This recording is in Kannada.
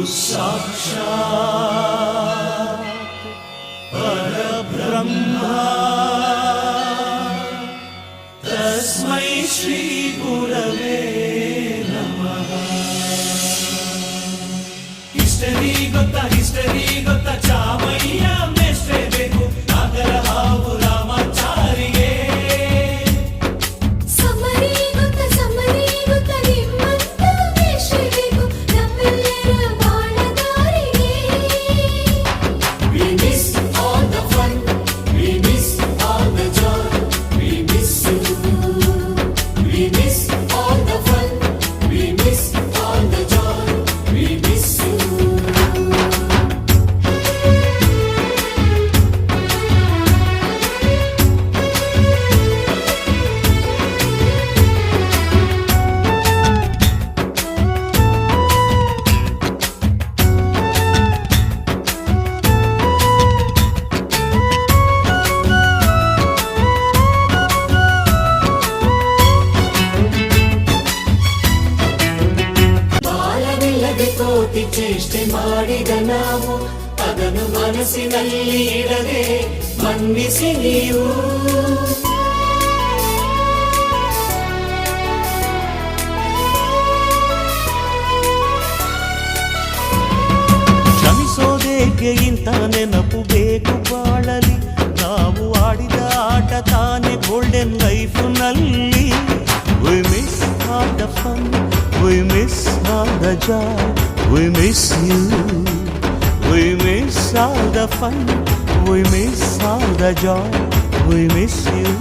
साक्षात् परब्रह्मा तस्मै श्री गुरवे नमः। हिस्टरी ಗೊತ್ತಾ ಚಾಮಯ್ಯ ಮೇಷ್ಟ್ರೆ ಬೇಕು ನಾಗರ ಹಾವು ರಾಮಾಚಾರಿಗೆ. ಸಮರಿ ಗೊತ್ತ ನಿಮ್ಮಂತ ಮೇಷ್ಟ್ರೆ ಬೇಕು ನಮ್ಮೆಲ್ಲರ ಬಾಳದಾರಿಗೆ. We miss all the fun, we miss all the joy, we miss you. We miss all the fun, we miss all the joy, we miss you. ಕೋಟಿ ಚೇಷ್ಟೆ ಮಾಡಿದ ನಾವು ಅದನ್ನು ಮನಸ್ಸಿನಲ್ಲಿ ಇಡದೆ ಮನ್ನಿಸಿ ನೀವು. ಕ್ಷಮಿಸೋದೇಕೆ ಇಂಥ ನೆನಪು ಬೇಕು ಬಾಳಲಿ, ನಾವು ಆಡಿದ ಆಟ ತಾನೆ golden ಲೈಫ್ನಲ್ಲಿ. We miss all the fun, we miss all the joy, we miss you. We miss all the fun, we miss all the joy, we miss you.